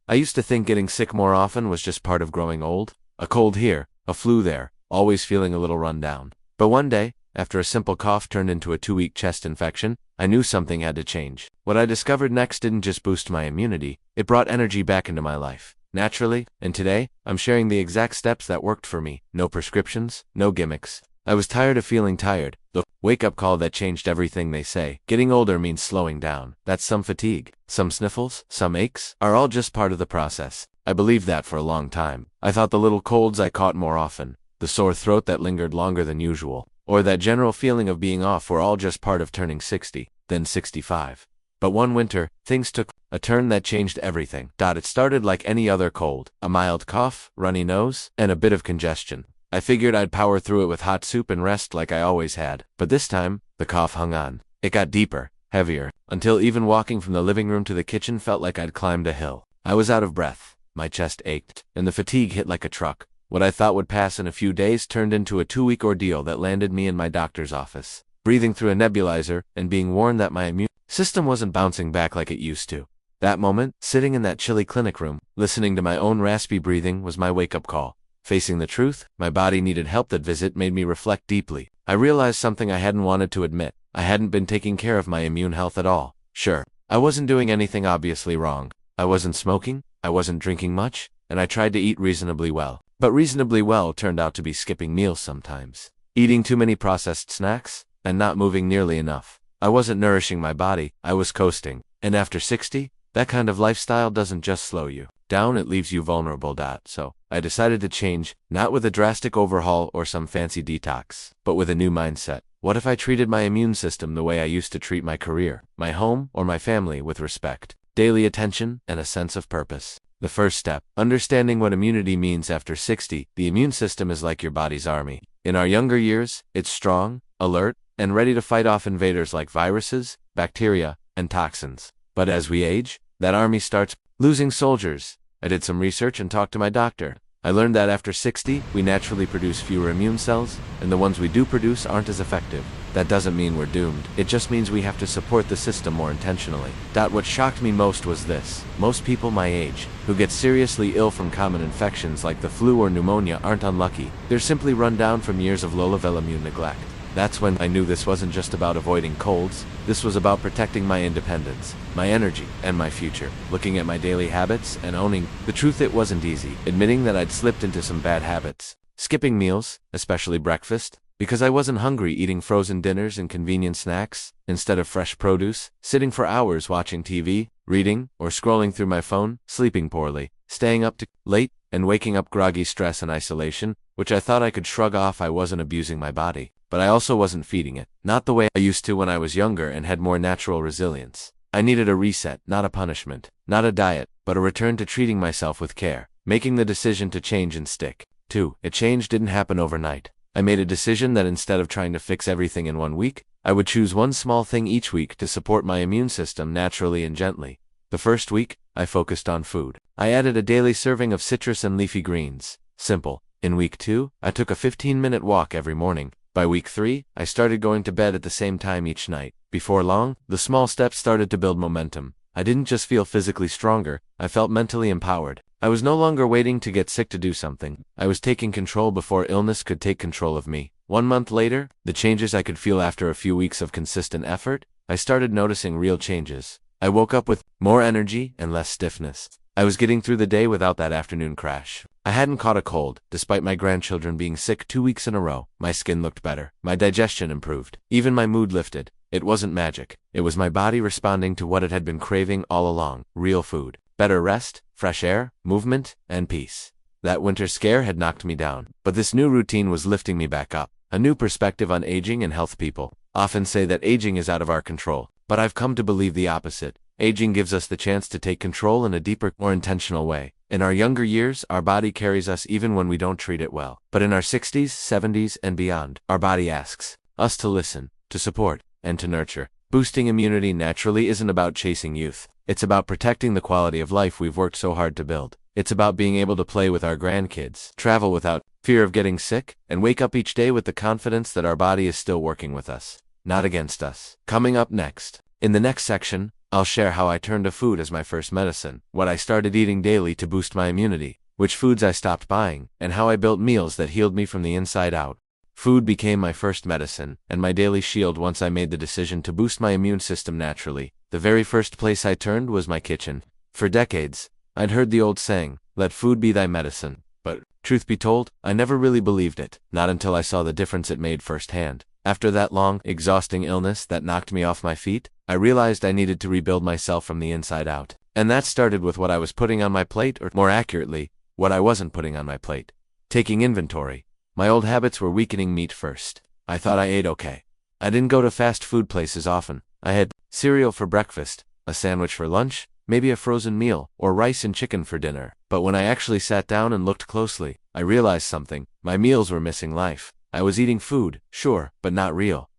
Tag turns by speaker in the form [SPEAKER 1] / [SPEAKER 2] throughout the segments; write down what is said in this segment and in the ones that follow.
[SPEAKER 1] I used to think getting sick more often was just part of growing old. A cold here, a flu there, always feeling a little run down. But one day, after a simple cough turned into a 2-week chest infection, I knew something had to change. What I discovered next didn't just boost my immunity, it brought energy back into my life. Naturally, and today, I'm sharing the exact steps that worked for me. No prescriptions, no gimmicks. I was tired of feeling tired. The wake-up call that changed everything, they say. Getting older means slowing down. That's some fatigue, some sniffles, some aches, are all just part of the process. I believed that for a long time. I thought the little colds I caught more often, the sore throat that lingered longer than usual, or that general feeling of being off were all just part of turning 60, then 65. But one winter, things took a turn that changed everything. It started like any other cold, a mild cough, runny nose, and a bit of congestion. I figured I'd power through it with hot soup and rest like I always had. But this time, the cough hung on. It got deeper, heavier, until even walking from the living room to the kitchen felt like I'd climbed a hill. I was out of breath, my chest ached, and the fatigue hit like a truck. What I thought would pass in a few days turned into a 2-week ordeal that landed me in my doctor's office, breathing through a nebulizer and being warned that my immune system wasn't bouncing back like it used to. That moment, sitting in that chilly clinic room, listening to my own raspy breathing, was my wake-up call. Facing the truth, my body needed help. That visit made me reflect deeply. I realized something I hadn't wanted to admit. I hadn't been taking care of my immune health at all. Sure, I wasn't doing anything obviously wrong. I wasn't smoking, I wasn't drinking much, and I tried to eat reasonably well. But reasonably well turned out to be skipping meals sometimes, eating too many processed snacks, and not moving nearly enough. I wasn't nourishing my body, I was coasting. And after 60, that kind of lifestyle doesn't just slow you down, it leaves you vulnerable. So, I decided to change, not with a drastic overhaul or some fancy detox, but with a new mindset. What if I treated my immune system the way I used to treat my career, my home, or my family, with respect, daily attention, and a sense of purpose? The first step, understanding what immunity means after 60. The immune system is like your body's army. In our younger years, it's strong, alert, and ready to fight off invaders like viruses, bacteria, and toxins. But as we age, that army starts losing soldiers. I did some research and talked to my doctor. I learned that after 60, we naturally produce fewer immune cells, and the ones we do produce aren't as effective. That doesn't mean we're doomed. It just means we have to support the system more intentionally. What shocked me most was this. Most people my age, who get seriously ill from common infections like the flu or pneumonia, aren't unlucky. They're simply run down from years of low-level immune neglect. That's when I knew this wasn't just about avoiding colds. This was about protecting my independence, my energy, and my future. Looking at my daily habits and owning the truth, it wasn't easy. Admitting that I'd slipped into some bad habits. Skipping meals, especially breakfast, because I wasn't hungry, eating frozen dinners and convenient snacks instead of fresh produce, sitting for hours watching TV, reading, or scrolling through my phone, sleeping poorly, staying up too late, and waking up groggy. Stress and isolation, which I thought I could shrug off. I wasn't abusing my body, but I also wasn't feeding it, not the way I used to when I was younger and had more natural resilience. I needed a reset, not a punishment, not a diet, but a return to treating myself with care, making the decision to change and stick. 2. A change didn't happen overnight. I made a decision that instead of trying to fix everything in 1 week, I would choose one small thing each week to support my immune system naturally and gently. The first week, I focused on food. I added a daily serving of citrus and leafy greens. Simple. In week 2, I took a 15-minute walk every morning. By week 3, I started going to bed at the same time each night. Before long, the small steps started to build momentum. I didn't just feel physically stronger, I felt mentally empowered. I was no longer waiting to get sick to do something. I was taking control before illness could take control of me. 1 month later, the changes I could feel after a few weeks of consistent effort, I started noticing real changes. I woke up with more energy and less stiffness. I was getting through the day without that afternoon crash. I hadn't caught a cold, despite my grandchildren being sick 2 weeks in a row. My skin looked better. My digestion improved. Even my mood lifted. It wasn't magic. It was my body responding to what it had been craving all along. Real food. Better rest, fresh air, movement, and peace. That winter scare had knocked me down, but this new routine was lifting me back up. A new perspective on aging and health. People often say that aging is out of our control, but I've come to believe the opposite. Aging gives us the chance to take control in a deeper, more intentional way. In our younger years, our body carries us even when we don't treat it well. But in our 60s, 70s, and beyond, our body asks us to listen, to support, and to nurture. Boosting immunity naturally isn't about chasing youth. It's about protecting the quality of life we've worked so hard to build. It's about being able to play with our grandkids, travel without fear of getting sick, and wake up each day with the confidence that our body is still working with us, not against us. Coming up next, in the next section, I'll share how I turned to food as my first medicine, what I started eating daily to boost my immunity, which foods I stopped buying, and how I built meals that healed me from the inside out. Food became my first medicine, and my daily shield once I made the decision to boost my immune system naturally. The very first place I turned was my kitchen. For decades, I'd heard the old saying, "Let food be thy medicine." But, truth be told, I never really believed it, not until I saw the difference it made firsthand. After that long, exhausting illness that knocked me off my feet, I realized I needed to rebuild myself from the inside out. And that started with what I was putting on my plate, or more accurately, what I wasn't putting on my plate. Taking inventory. My old habits were weakening meat first. I thought I ate okay. I didn't go to fast food places often. I had cereal for breakfast, a sandwich for lunch, maybe a frozen meal, or rice and chicken for dinner. But when I actually sat down and looked closely, I realized something. My meals were missing life. I was eating food, sure, but not real.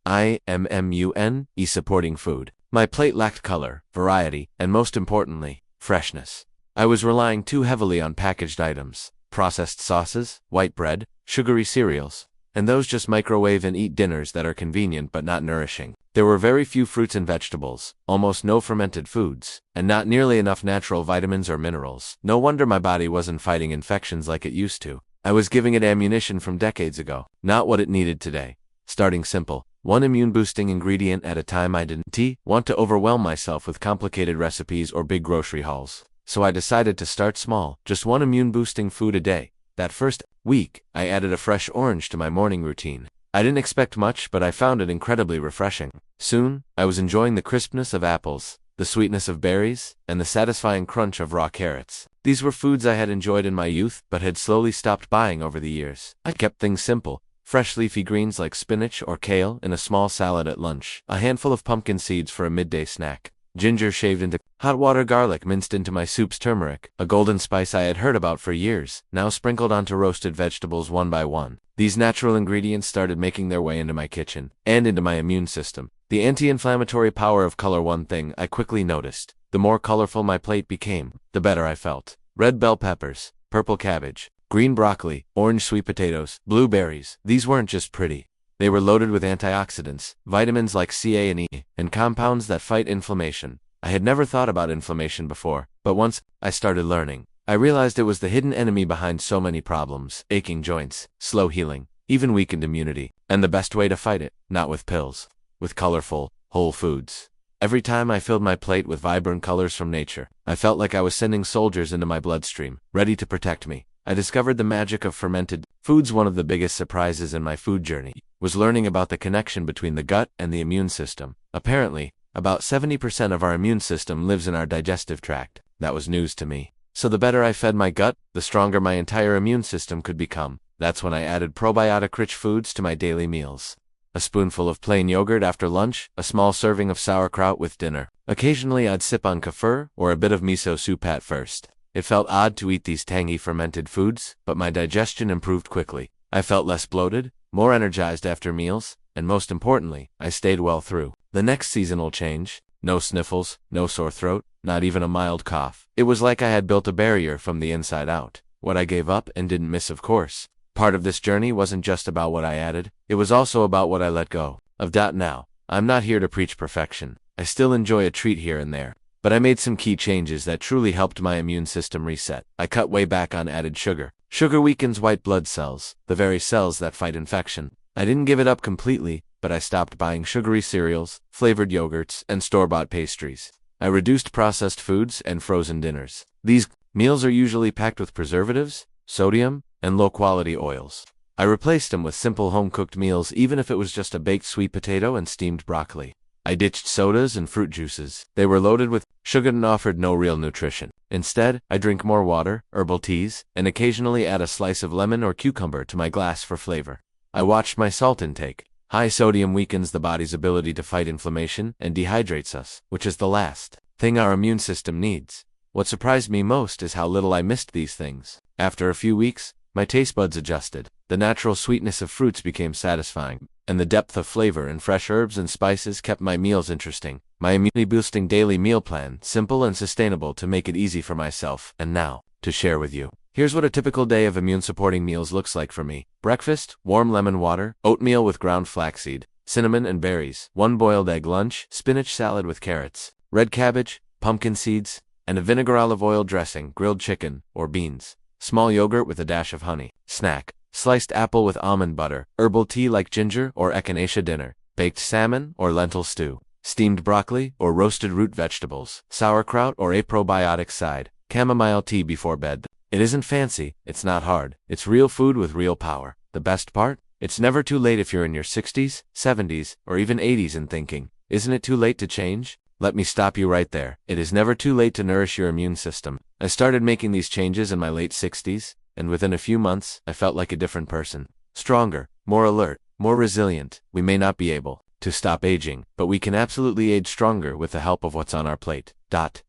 [SPEAKER 1] IMMUNE supporting food. My plate lacked color, variety, and most importantly, freshness. I was relying too heavily on packaged items, processed sauces, white bread, sugary cereals, and those just microwave and eat dinners that are convenient but not nourishing. There were very few fruits and vegetables, almost no fermented foods, and not nearly enough natural vitamins or minerals. No wonder my body wasn't fighting infections like it used to. I was giving it ammunition from decades ago, not what it needed today. Starting simple, one immune-boosting ingredient at a time. I didn't want to overwhelm myself with complicated recipes or big grocery hauls. So I decided to start small, just one immune-boosting food a day. That first week, I added a fresh orange to my morning routine. I didn't expect much, but I found it incredibly refreshing. Soon, I was enjoying the crispness of apples, the sweetness of berries, and the satisfying crunch of raw carrots. These were foods I had enjoyed in my youth, but had slowly stopped buying over the years. I kept things simple. Fresh leafy greens like spinach or kale in a small salad at lunch, a handful of pumpkin seeds for a midday snack, ginger shaved into hot water, garlic minced into my soups, turmeric, a golden spice I had heard about for years, now sprinkled onto roasted vegetables one by one. These natural ingredients started making their way into my kitchen, and into my immune system. The anti-inflammatory power of color. One thing I quickly noticed, the more colorful my plate became, the better I felt. Red bell peppers, purple cabbage, green broccoli, orange sweet potatoes, blueberries. These weren't just pretty. They were loaded with antioxidants, vitamins like C, A, and E, and compounds that fight inflammation. I had never thought about inflammation before, but once I started learning, I realized it was the hidden enemy behind so many problems: aching joints, slow healing, even weakened immunity. And the best way to fight it, not with pills, with colorful, whole foods. Every time I filled my plate with vibrant colors from nature, I felt like I was sending soldiers into my bloodstream, ready to protect me. I discovered the magic of fermented foods. One of the biggest surprises in my food journey was learning about the connection between the gut and the immune system. Apparently, about 70% of our immune system lives in our digestive tract. That was news to me. So the better I fed my gut, the stronger my entire immune system could become. That's when I added probiotic-rich foods to my daily meals. A spoonful of plain yogurt after lunch, a small serving of sauerkraut with dinner. Occasionally I'd sip on kefir or a bit of miso soup at first. It felt odd to eat these tangy fermented foods, but my digestion improved quickly. I felt less bloated, more energized after meals, and most importantly, I stayed well through the next seasonal change. No sniffles, no sore throat, not even a mild cough. It was like I had built a barrier from the inside out. What I gave up and didn't miss, of course. Part of this journey wasn't just about what I added, it was also about what I let go of. Now, I'm not here to preach perfection. I still enjoy a treat here and there. But I made some key changes that truly helped my immune system reset. I cut way back on added sugar. Sugar weakens white blood cells, the very cells that fight infection. I didn't give it up completely, but I stopped buying sugary cereals, flavored yogurts, and store-bought pastries. I reduced processed foods and frozen dinners. These meals are usually packed with preservatives, sodium, and low-quality oils. I replaced them with simple home-cooked meals, even if it was just a baked sweet potato and steamed broccoli. I ditched sodas and fruit juices. They were loaded with sugar and offered no real nutrition. Instead, I drink more water, herbal teas, and occasionally add a slice of lemon or cucumber to my glass for flavor. I watched my salt intake. High sodium weakens the body's ability to fight inflammation and dehydrates us, which is the last thing our immune system needs. What surprised me most is how little I missed these things. After a few weeks, my taste buds adjusted. The natural sweetness of fruits became satisfying, and the depth of flavor in fresh herbs and spices kept my meals interesting. My immunity-boosting daily meal plan, simple and sustainable to make it easy for myself, and now, to share with you. Here's what a typical day of immune-supporting meals looks like for me. Breakfast, warm lemon water, oatmeal with ground flaxseed, cinnamon and berries, 1 boiled egg. Lunch, spinach salad with carrots, red cabbage, pumpkin seeds, and a vinegar olive oil dressing, grilled chicken, or beans. Small yogurt with a dash of honey. Snack, sliced apple with almond butter, herbal tea like ginger or echinacea dinner, baked salmon or lentil stew, steamed broccoli or roasted root vegetables, sauerkraut or a probiotic side, chamomile tea before bed. It isn't fancy, it's not hard, it's real food with real power. The best part? It's never too late if you're in your 60s, 70s, or even 80s and thinking, isn't it too late to change? Let me stop you right there. It is never too late to nourish your immune system. I started making these changes in my late 60s, and within a few months, I felt like a different person. Stronger, more alert, more resilient. We may not be able to stop aging, but we can absolutely age stronger with the help of what's on our plate.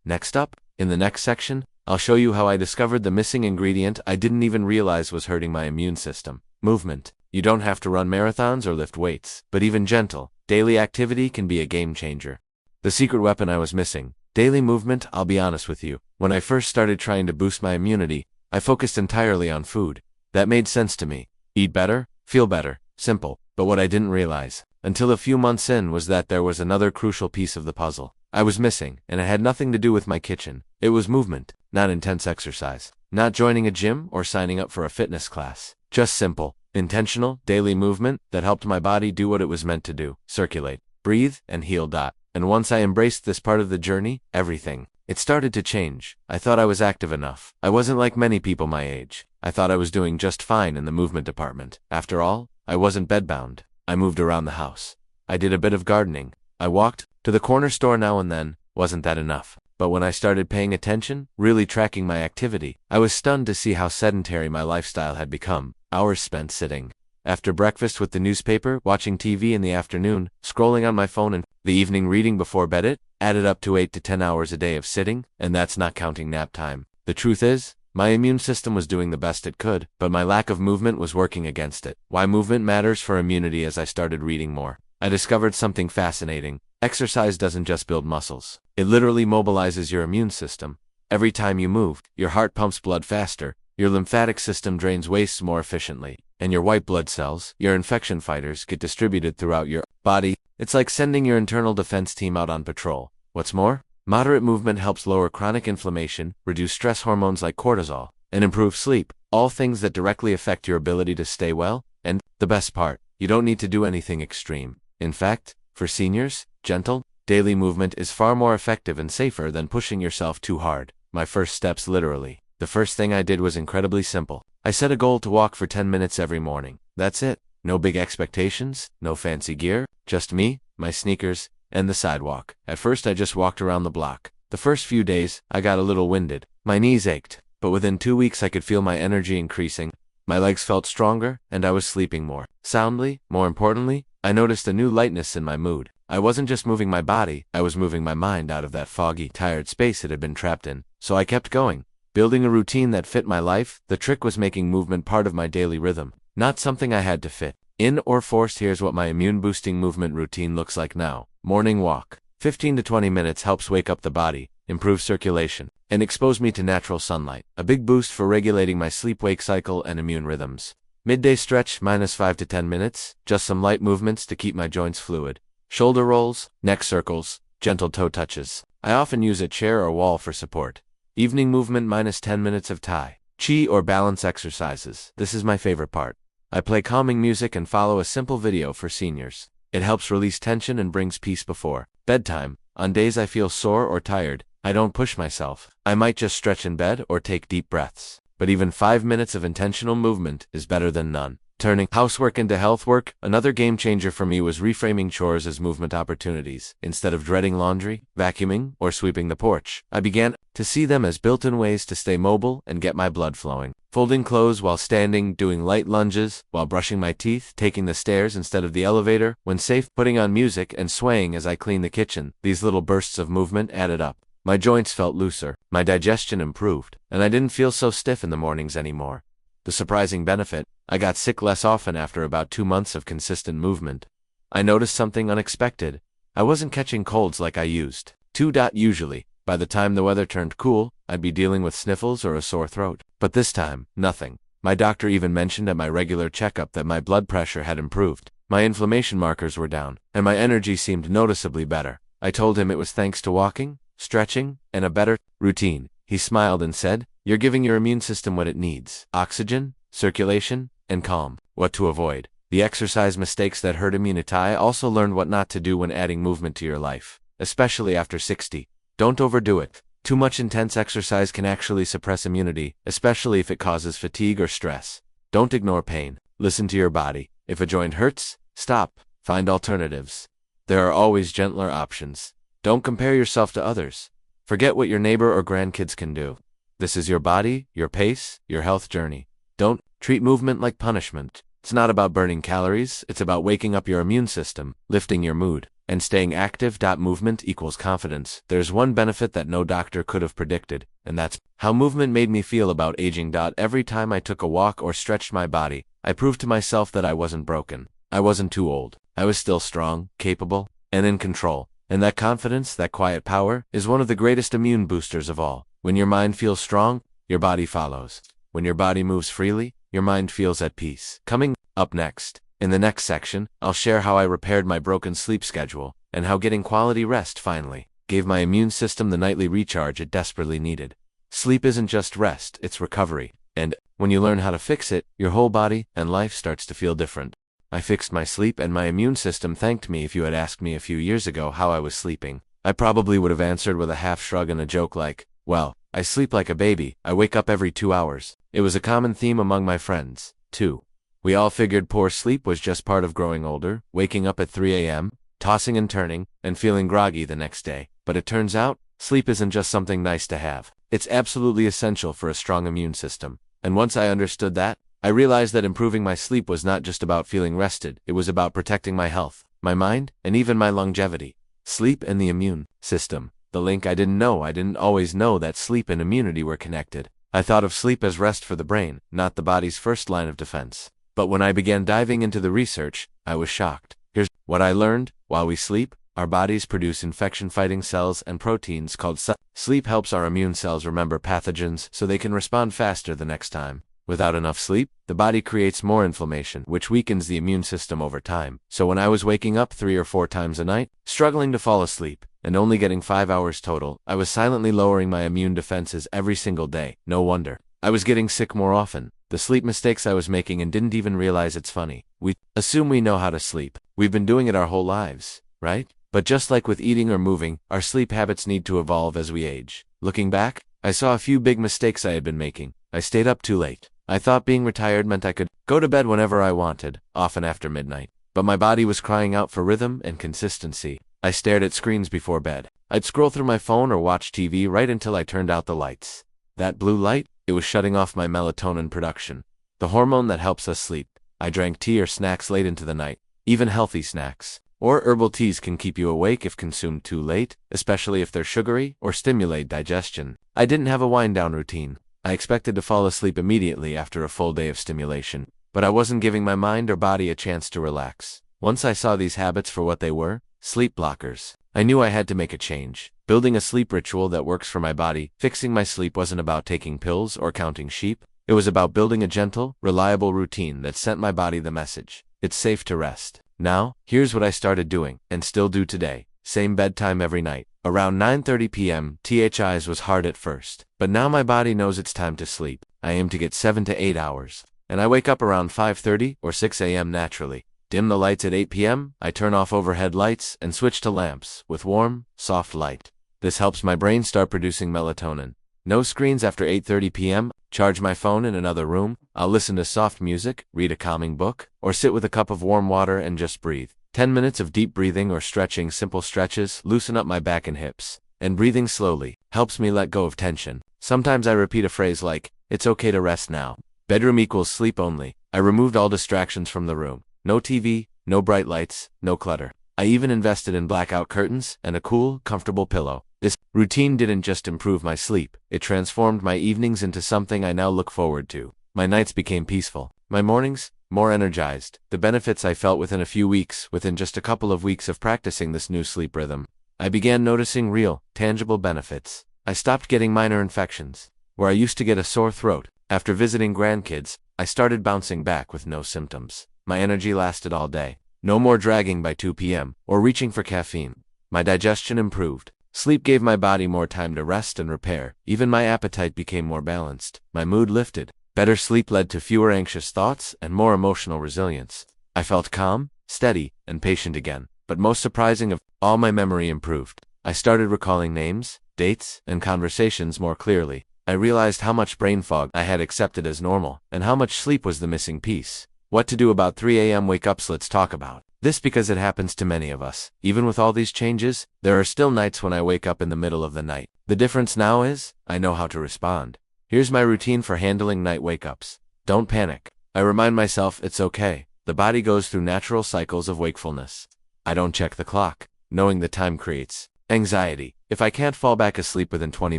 [SPEAKER 1] Next up, in the next section, I'll show you how I discovered the missing ingredient I didn't even realize was hurting my immune system. Movement. You don't have to run marathons or lift weights, but even gentle, daily activity can be a game changer. The secret weapon I was missing. Daily movement. I'll be honest with you. When I first started trying to boost my immunity, I focused entirely on food. That made sense to me. Eat better, feel better, simple. But what I didn't realize, until a few months in, was that there was another crucial piece of the puzzle I was missing, and it had nothing to do with my kitchen. It was movement, not intense exercise, not joining a gym or signing up for a fitness class. Just simple, intentional, daily movement that helped my body do what it was meant to do: circulate, breathe, and heal. And once I embraced this part of the journey, everything, it started to change. I thought I was active enough. I wasn't like many people my age. I thought I was doing just fine in the movement department. After all, I wasn't bedbound. I moved around the house. I did a bit of gardening. I walked to the corner store now and then. Wasn't that enough? But when I started paying attention, really tracking my activity, I was stunned to see how sedentary my lifestyle had become. Hours spent sitting. After breakfast with the newspaper, watching TV in the afternoon, scrolling on my phone, and the evening reading before bed, it added up to 8 to 10 hours a day of sitting, and that's not counting nap time. The truth is, my immune system was doing the best it could, but my lack of movement was working against it. Why movement matters for immunity. As I started reading more, I discovered something fascinating. Exercise doesn't just build muscles. It literally mobilizes your immune system. Every time you move, your heart pumps blood faster, your lymphatic system drains wastes more efficiently, and your white blood cells, your infection fighters, get distributed throughout your body. It's like sending your internal defense team out on patrol. What's more, moderate movement helps lower chronic inflammation, reduce stress hormones like cortisol, and improve sleep, all things that directly affect your ability to stay well. And the best part, you don't need to do anything extreme. In fact, for seniors, gentle, daily movement is far more effective and safer than pushing yourself too hard. My first steps, literally. The first thing I did was incredibly simple. I set a goal to walk for 10 minutes every morning. That's it. No big expectations, no fancy gear, just me, my sneakers, and the sidewalk. At first I just walked around the block. The first few days, I got a little winded. My knees ached, but within 2 weeks I could feel my energy increasing. My legs felt stronger, and I was sleeping more soundly. More importantly, I noticed a new lightness in my mood. I wasn't just moving my body, I was moving my mind out of that foggy, tired space it had been trapped in. So I kept going, building a routine that fit my life. The trick was making movement part of my daily rhythm, not something I had to fit in or force. Here's what my immune-boosting movement routine looks like now. Morning walk. 15 to 20 minutes helps wake up the body, improve circulation, and expose me to natural sunlight. A big boost for regulating my sleep-wake cycle and immune rhythms. Midday stretch, -5 to 10 minutes, just some light movements to keep my joints fluid. Shoulder rolls, neck circles, gentle toe touches. I often use a chair or wall for support. Evening movement, -10 minutes of Tai Chi or balance exercises. This is my favorite part. I play calming music and follow a simple video for seniors. It helps release tension and brings peace before bedtime. On days I feel sore or tired, I don't push myself. I might just stretch in bed or take deep breaths. But even 5 minutes of intentional movement is better than none. Turning housework into health work. Another game changer for me was reframing chores as movement opportunities. Instead of dreading laundry, vacuuming, or sweeping the porch, I began to see them as built-in ways to stay mobile and get my blood flowing. Folding clothes while standing, doing light lunges while brushing my teeth, taking the stairs instead of the elevator when safe, putting on music and swaying as I clean the kitchen. These little bursts of movement added up. My joints felt looser, my digestion improved, and I didn't feel so stiff in the mornings anymore. The surprising benefit, I got sick less often after about 2 months of consistent movement. I noticed something unexpected. I wasn't catching colds like I used to. Usually, by the time the weather turned cool, I'd be dealing with sniffles or a sore throat. But this time, nothing. My doctor even mentioned at my regular checkup that my blood pressure had improved, my inflammation markers were down, and my energy seemed noticeably better. I told him it was thanks to walking, stretching, and a better routine. He smiled and said, "You're giving your immune system what it needs: oxygen, circulation, and calm." What to avoid. The exercise mistakes that hurt immunity. I also learned what not to do when adding movement to your life, especially after 60. Don't overdo it. Too much intense exercise can actually suppress immunity, especially if it causes fatigue or stress. Don't ignore pain. Listen to your body. If a joint hurts, stop. Find alternatives. There are always gentler options. Don't compare yourself to others. Forget what your neighbor or grandkids can do. This is your body, your pace, your health journey. Don't treat movement like punishment. It's not about burning calories, it's about waking up your immune system, lifting your mood, and staying active. Movement equals confidence. There's one benefit that no doctor could have predicted, and that's how movement made me feel about aging. Every time I took a walk or stretched my body, I proved to myself that I wasn't broken. I wasn't too old. I was still strong, capable, and in control. And that confidence, that quiet power, is one of the greatest immune boosters of all. When your mind feels strong, your body follows. When your body moves freely, your mind feels at peace. Coming up next, in the next section, I'll share how I repaired my broken sleep schedule, and how getting quality rest finally gave my immune system the nightly recharge it desperately needed. Sleep isn't just rest, it's recovery. And when you learn how to fix it, your whole body and life starts to feel different. I fixed my sleep and my immune system thanked me. If you had asked me a few years ago how I was sleeping, I probably would have answered with a half shrug and a joke like, "Well, I sleep like a baby, I wake up every 2 hours." It was a common theme among my friends, too. We all figured poor sleep was just part of growing older, waking up at 3 a.m., tossing and turning, and feeling groggy the next day. But it turns out, sleep isn't just something nice to have. It's absolutely essential for a strong immune system. And once I understood that, I realized that improving my sleep was not just about feeling rested, it was about protecting my health, my mind, and even my longevity. Sleep and the immune system. The link I didn't know. I didn't always know that sleep and immunity were connected. I thought of sleep as rest for the brain, not the body's first line of defense. But when I began diving into the research, I was shocked. Here's what I learned. While we sleep, our bodies produce infection-fighting cells and proteins called Sleep helps our immune cells remember pathogens so they can respond faster the next time. Without enough sleep, the body creates more inflammation, which weakens the immune system over time. So when I was waking up 3 or 4 times a night, struggling to fall asleep, and only getting 5 hours total, I was silently lowering my immune defenses every single day. No wonder I was getting sick more often. The sleep mistakes I was making and didn't even realize. It's funny. We assume we know how to sleep. We've been doing it our whole lives, right? But just like with eating or moving, our sleep habits need to evolve as we age. Looking back, I saw a few big mistakes I had been making. I stayed up too late. I thought being retired meant I could go to bed whenever I wanted, often after midnight. But my body was crying out for rhythm and consistency. I stared at screens before bed. I'd scroll through my phone or watch TV right until I turned out the lights. That blue light, it was shutting off my melatonin production, the hormone that helps us sleep. I drank tea or snacks late into the night, even healthy snacks. Or herbal teas can keep you awake if consumed too late, especially if they're sugary or stimulate digestion. I didn't have a wind-down routine. I expected to fall asleep immediately after a full day of stimulation, but I wasn't giving my mind or body a chance to relax. Once I saw these habits for what they were, sleep blockers, I knew I had to make a change. Building a sleep ritual that works for my body. Fixing my sleep wasn't about taking pills or counting sheep. It was about building a gentle, reliable routine that sent my body the message: it's safe to rest. Now, here's what I started doing, and still do today. Same bedtime every night. Around 9:30 p.m. THIs was hard at first, but now my body knows it's time to sleep. I aim to get 7 to 8 hours, and I wake up around 5:30 or 6 a.m. naturally. Dim the lights at 8 p.m., I turn off overhead lights and switch to lamps with warm, soft light. This helps my brain start producing melatonin. No screens after 8:30 p.m., charge my phone in another room. I'll listen to soft music, read a calming book, or sit with a cup of warm water and just breathe. 10 minutes of deep breathing or stretching. Simple stretches loosen up my back and hips, and breathing slowly helps me let go of tension. Sometimes I repeat a phrase like, "It's okay to rest now." Bedroom equals sleep only. I removed all distractions from the room. No TV, no bright lights, no clutter. I even invested in blackout curtains and a cool, comfortable pillow. This routine didn't just improve my sleep, it transformed my evenings into something I now look forward to. My nights became peaceful. My mornings, more energized. The benefits I felt within a few weeks, within just a couple of weeks of practicing this new sleep rhythm. I began noticing real, tangible benefits. I stopped getting minor infections. Where I used to get a sore throat after visiting grandkids, I started bouncing back with no symptoms. My energy lasted all day. No more dragging by 2 p.m. or reaching for caffeine. My digestion improved. Sleep gave my body more time to rest and repair. Even my appetite became more balanced. My mood lifted. Better sleep led to fewer anxious thoughts and more emotional resilience. I felt calm, steady, and patient again. But most surprising of all, my memory improved. I started recalling names, dates, and conversations more clearly. I realized how much brain fog I had accepted as normal, and how much sleep was the missing piece. What to do about 3 a.m. wake-ups? Let's talk about this, because it happens to many of us. Even with all these changes, there are still nights when I wake up in the middle of the night. The difference now is, I know how to respond. Here's my routine for handling night wake-ups. Don't panic. I remind myself it's okay. The body goes through natural cycles of wakefulness. I don't check the clock. Knowing the time creates anxiety. If I can't fall back asleep within 20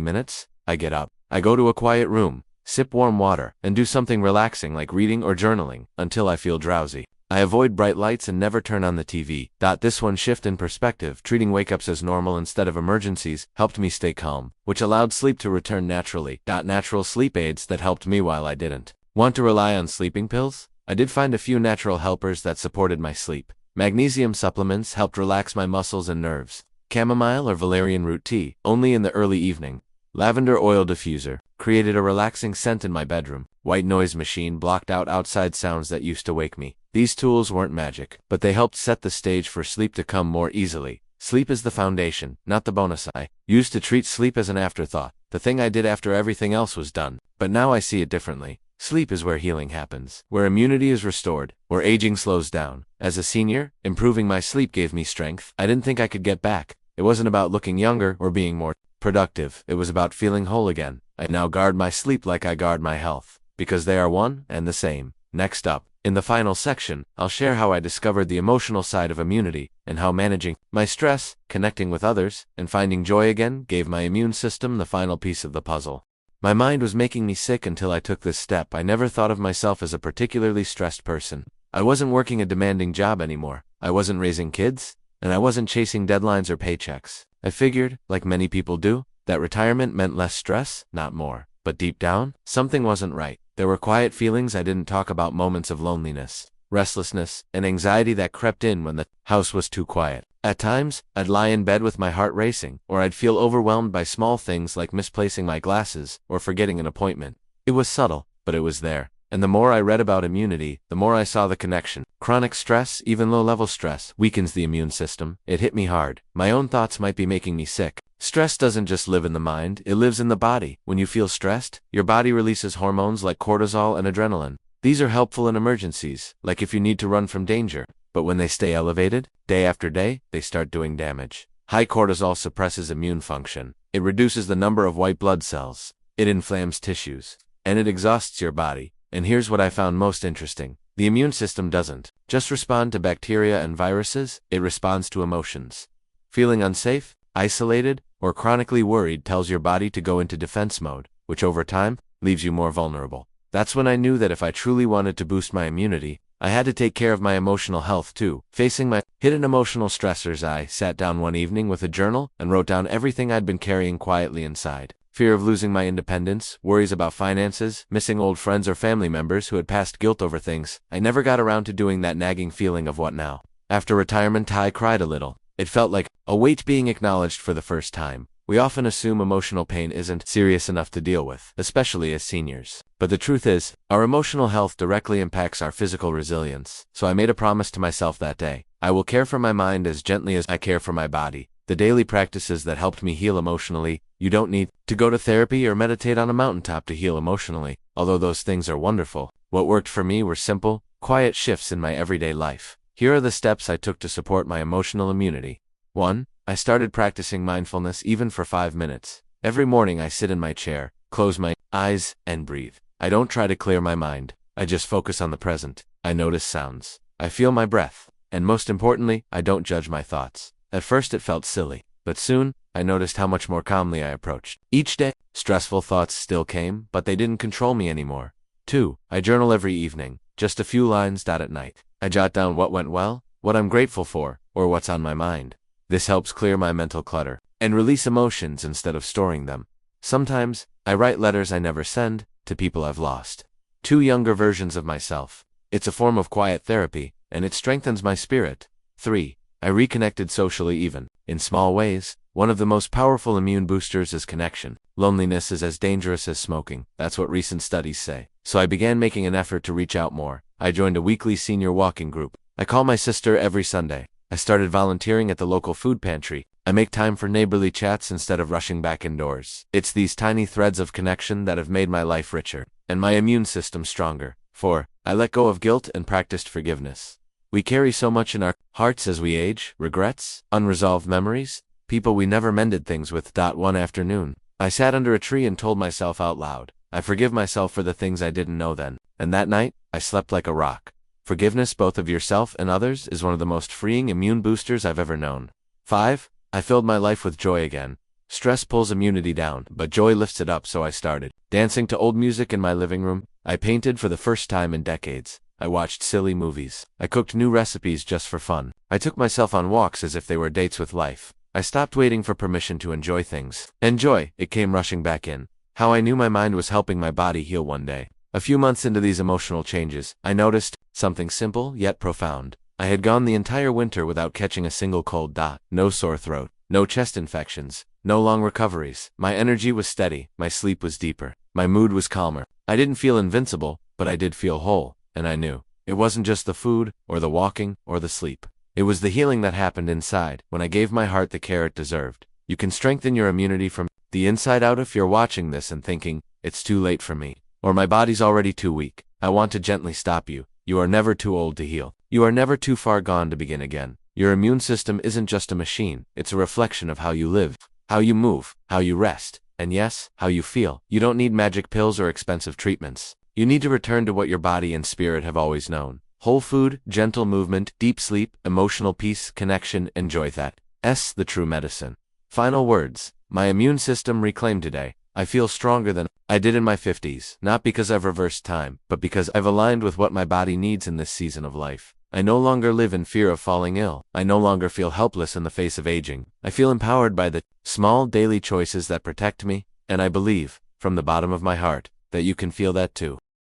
[SPEAKER 1] minutes, I get up. I go to a quiet room, sip warm water, and do something relaxing like reading or journaling until I feel drowsy. I avoid bright lights and never turn on the TV. This one shift in perspective, treating wake-ups as normal instead of emergencies, helped me stay calm, which allowed sleep to return naturally. Natural sleep aids that helped me while I didn't want to rely on sleeping pills? I did find a few natural helpers that supported my sleep. Magnesium supplements helped relax my muscles and nerves. Chamomile or valerian root tea, only in the early evening. Lavender oil diffuser created a relaxing scent in my bedroom. White noise machine blocked out outside sounds that used to wake me. These tools weren't magic, but they helped set the stage for sleep to come more easily. Sleep is the foundation, not the bonus. I used to treat sleep as an afterthought, the thing I did after everything else was done. But now I see it differently. Sleep is where healing happens, where immunity is restored, where aging slows down. As a senior, improving my sleep gave me strength I didn't think I could get back. It wasn't about looking younger or being more productive. It was about feeling whole again. I now guard my sleep like I guard my health, because they are one and the same. Next up, in the final section, I'll share how I discovered the emotional side of immunity, and how managing my stress, connecting with others, and finding joy again gave my immune system the final piece of the puzzle. My mind was making me sick until I took this step. I never thought of myself as a particularly stressed person. I wasn't working a demanding job anymore. I wasn't raising kids, and I wasn't chasing deadlines or paychecks. I figured, like many people do, that retirement meant less stress, not more. But deep down, something wasn't right. There were quiet feelings I didn't talk about, moments of loneliness, restlessness, and anxiety that crept in when the house was too quiet. At times, I'd lie in bed with my heart racing, or I'd feel overwhelmed by small things like misplacing my glasses or forgetting an appointment. It was subtle, but it was there. And the more I read about immunity, the more I saw the connection. Chronic stress, even low-level stress, weakens the immune system. It hit me hard. My own thoughts might be making me sick. Stress doesn't just live in the mind, it lives in the body. When you feel stressed, your body releases hormones like cortisol and adrenaline. These are helpful in emergencies, like if you need to run from danger. But when they stay elevated, day after day, they start doing damage. High cortisol suppresses immune function. It reduces the number of white blood cells. It inflames tissues. And it exhausts your body. And here's what I found most interesting. The immune system doesn't just respond to bacteria and viruses, it responds to emotions. Feeling unsafe, isolated, or chronically worried tells your body to go into defense mode, which over time, leaves you more vulnerable. That's when I knew that if I truly wanted to boost my immunity, I had to take care of my emotional health too. Facing my hidden emotional stressors, I sat down one evening with a journal and wrote down everything I'd been carrying quietly inside. Fear of losing my independence, worries about finances, missing old friends or family members who had passed, guilt over things I never got around to doing, that nagging feeling of what now. After retirement, I cried a little. It felt like a weight being acknowledged for the first time. We often assume emotional pain isn't serious enough to deal with, especially as seniors. But the truth is, our emotional health directly impacts our physical resilience. So I made a promise to myself that day. I will care for my mind as gently as I care for my body. The daily practices that helped me heal emotionally. You don't need to go to therapy or meditate on a mountaintop to heal emotionally, although those things are wonderful. What worked for me were simple, quiet shifts in my everyday life. Here are the steps I took to support my emotional immunity. 1. I started practicing mindfulness even for 5 minutes. Every morning I sit in my chair, close my eyes, and breathe. I don't try to clear my mind. I just focus on the present. I notice sounds. I feel my breath. And most importantly, I don't judge my thoughts. At first it felt silly, but soon, I noticed how much more calmly I approached each day. Stressful thoughts still came, but they didn't control me anymore. 2. I journal every evening, just a few lines. At night, I jot down what went well, what I'm grateful for, or what's on my mind. This helps clear my mental clutter and release emotions instead of storing them. Sometimes, I write letters I never send to people I've lost. 2 younger versions of myself. It's a form of quiet therapy, and it strengthens my spirit. 3. I reconnected socially even. In small ways, one of the most powerful immune boosters is connection. Loneliness is as dangerous as smoking. That's what recent studies say. So I began making an effort to reach out more. I joined a weekly senior walking group. I call my sister every Sunday. I started volunteering at the local food pantry. I make time for neighborly chats instead of rushing back indoors. It's these tiny threads of connection that have made my life richer and my immune system stronger. 4. I let go of guilt and practiced forgiveness. We carry so much in our hearts as we age: regrets, unresolved memories, people we never mended things with. One afternoon, I sat under a tree and told myself out loud, I forgive myself for the things I didn't know then. And that night, I slept like a rock. Forgiveness, both of yourself and others, is one of the most freeing immune boosters I've ever known. 5. I filled my life with joy again. Stress pulls immunity down, but joy lifts it up, so I started dancing to old music in my living room. I painted for the first time in decades. I watched silly movies. I cooked new recipes just for fun. I took myself on walks as if they were dates with life. I stopped waiting for permission to enjoy things. And joy, it came rushing back in. How I knew my mind was helping my body heal one day. A few months into these emotional changes, I noticed something simple yet profound. I had gone the entire winter without catching a single cold. No sore throat, no chest infections, no long recoveries. My energy was steady, my sleep was deeper, my mood was calmer. I didn't feel invincible, but I did feel whole, and I knew it wasn't just the food, or the walking, or the sleep. It was the healing that happened inside when I gave my heart the care it deserved. You can strengthen your immunity from the inside out. If you're watching this and thinking, it's too late for me, or my body's already too weak, I want to gently stop you. You are never too old to heal. You are never too far gone to begin again. Your immune system isn't just a machine, it's a reflection of how you live, how you move, how you rest, and yes, how you feel. You don't need magic pills or expensive treatments. You need to return to what your body and spirit have always known. Whole food, gentle movement, deep sleep, emotional peace, connection, and joy. That's the true medicine. Final words. My immune system reclaimed today. I feel stronger than I did in my 50s, not because I've reversed time, but because I've aligned with what my body needs in this season of life. I no longer live in fear of falling ill. I no longer feel helpless in the face of aging. I feel empowered by the small daily choices that protect me, and I believe, from the bottom of my heart, that you can feel that too.